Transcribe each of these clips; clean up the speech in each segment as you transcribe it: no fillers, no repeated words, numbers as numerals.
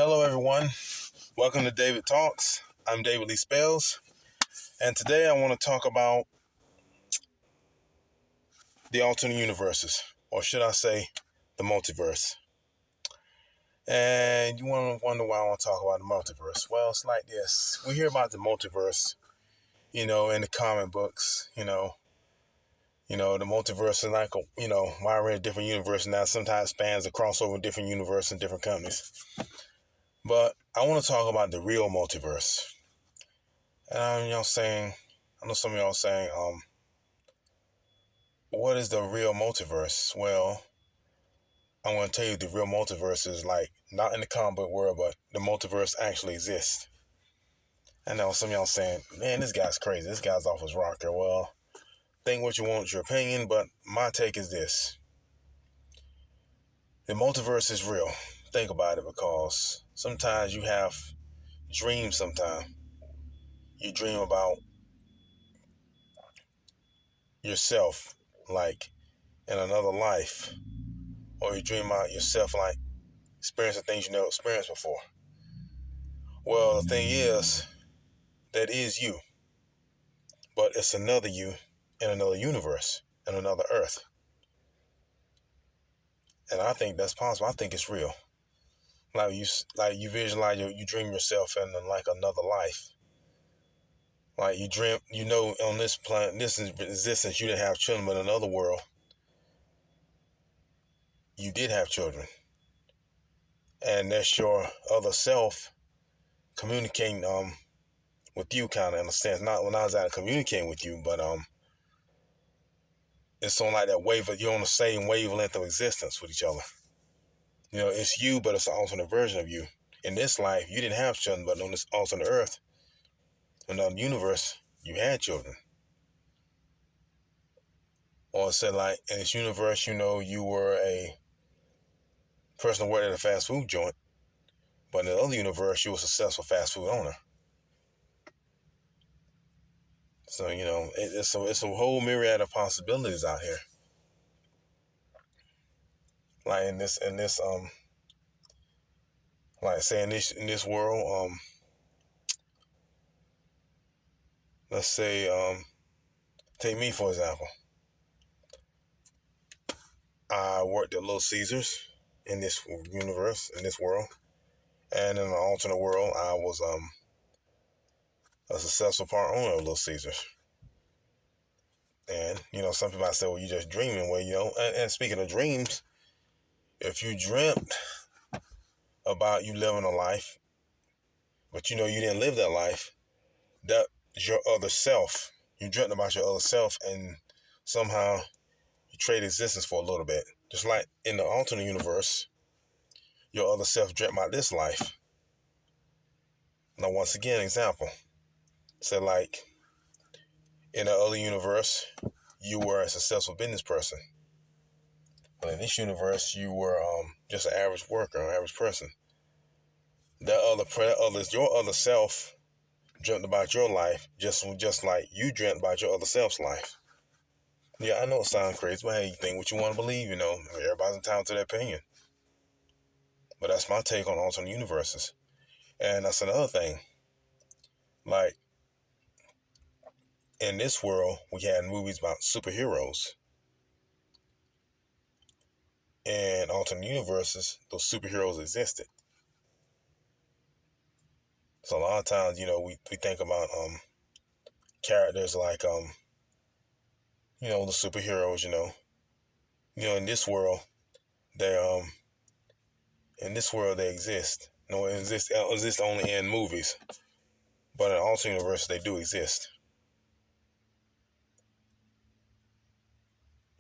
Hello, everyone. Welcome to David Talks. I'm David Lee Spells, and today I want to talk about the alternate universes, or should I say, the multiverse. And you want to wonder why I want to talk about the multiverse? Well, it's like this: we hear about the multiverse, in the comic books. The multiverse is like a wide range of different universes. Now, sometimes spans across over different universes and different companies. But I want to talk about the real multiverse. And I know some of y'all saying, what is the real multiverse? Well, I want to tell you the real multiverse is like not in the comic book world, but the multiverse actually exists. I know some of y'all saying, man, this guy's crazy. This guy's off his rocker. Well, think what you want, your opinion, but my take is this. The multiverse is real. Think about it, because sometimes you have dreams sometimes. You dream about yourself, like in another life. Or you dream about yourself, like experiencing things you never experienced before. Well, the thing is, that is you. But it's another you in another universe, in another earth. And I think that's possible. I think it's real. Like you visualize, you dream yourself in like another life. Like you dream, on this planet, this existence, you didn't have children, but in another world, you did have children. And that's your other self communicating with you, kind of, in a sense. Not when I was out communicating with you, but it's on like that you're on the same wavelength of existence with each other. It's you, but it's an alternate version of you. In this life, you didn't have children, but on this alternate earth, another universe, you had children. Or said, like, in this universe, you were a person who worked at a fast food joint, but in the other universe, you were a successful fast food owner. So, it's a whole myriad of possibilities out here. Like in this, like say in this world, let's say, take me for example. I worked at Little Caesars in this universe, in this world, and in an alternate world, I was a successful part owner of Little Caesars. And some people might say, "Well, you're just dreaming." Well, and speaking of dreams, if you dreamt about you living a life, but you didn't live that life, that is your other self. You dreamt about your other self, and somehow you trade existence for a little bit. Just like in the alternate universe, your other self dreamt about this life. Now, once again, example. So, like, in the other universe, you were a successful business person. But in this universe, you were just an average worker, an average person. Your other self dreamt about your life, just like you dreamt about your other self's life. Yeah, I know it sounds crazy, but hey, you think what you want to believe, everybody's entitled to their opinion. But that's my take on alternate universes. And that's another thing. Like, in this world, we had movies about superheroes. In alternate universes, those superheroes existed. So a lot of times, we think about characters like the superheroes, in this world, they exist. No, it exists only in movies. But in alternate universes, they do exist.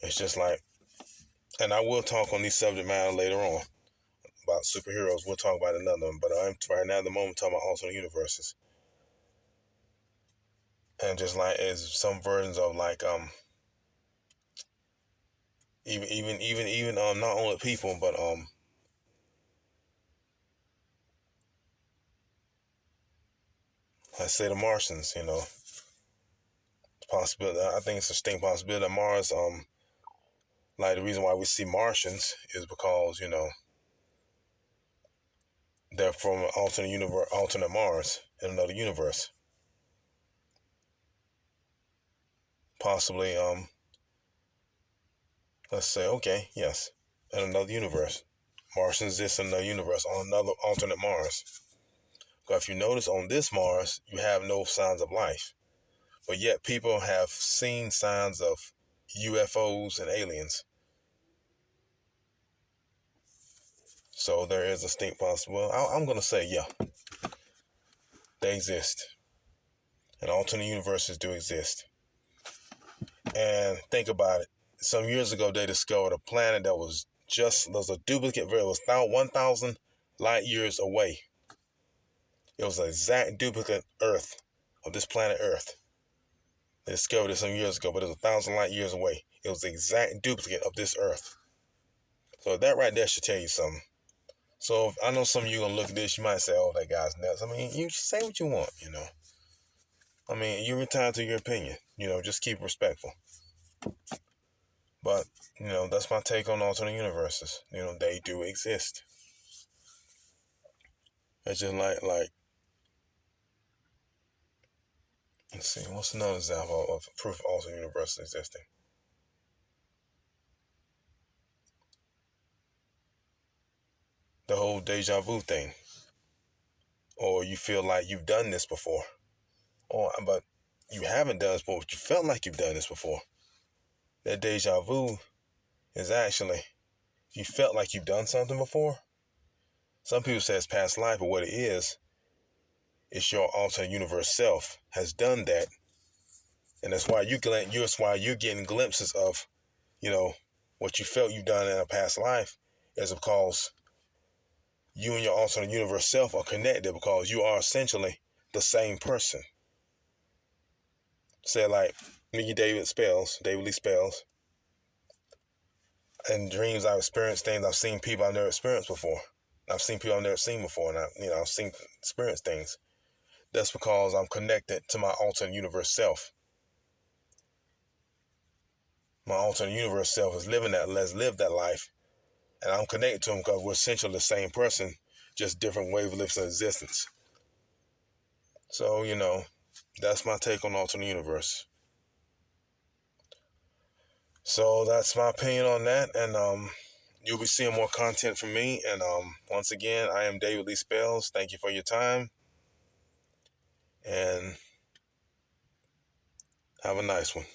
It's just like, and I will talk on these subject matter later on about superheroes. We'll talk about another one, but I'm right now at the moment talking about alternate universes. And just like as some versions of like even not only people, but I say the Martians, possibility. I think it's a distinct possibility that Mars, like the reason why we see Martians is because, They're from an alternate universe, alternate Mars in another universe. Possibly, let's say, okay, yes, in another universe. Martians exist in another universe on another alternate Mars. But if you notice on this Mars, you have no signs of life. But yet people have seen signs of UFOs and aliens. So there is a distinct possibility. I'm going to say, yeah, they exist. And alternate universes do exist. And think about it. Some years ago, they discovered a planet that was a duplicate, it was 1,000 light years away. It was an exact duplicate Earth, of this planet Earth. They discovered it some years ago, but it was 1,000 light years away. It was the exact duplicate of this Earth. So that right there should tell you something. So I know some of you gonna look at this, you might say, "Oh, that guy's nuts." I mean, you say what you want, you know. I mean, you're entitled to your opinion. You know, just keep respectful. But you know, that's my take on alternate universes. You know, they do exist. It's just like let's see, what's another example of proof of alternate universes existing? The whole deja vu thing, or you feel like you've done this before, but you haven't done this before, but you felt like you've done this before. That deja vu is actually you felt like you've done something before. Some people say it's past life, but what it is, it's your alternate universe self has done that, and that's why you're getting glimpses of, you know, what you felt you've done in a past life, is because you and your alternate universe self are connected because you are essentially the same person. Say like me, David Lee Spells. In dreams, I've experienced things. I've seen people I've never experienced before. I've seen people I've never seen before, and I've seen experienced things. That's because I'm connected to my alternate universe self. My alternate universe self has lived that life, and I'm connected to him because we're essentially the same person, just different wavelengths of existence. So, you know, that's my take on alternate universe. So that's my opinion on that, and you'll be seeing more content from me. And once again, I am David Lee Spells. Thank you for your time, and have a nice one.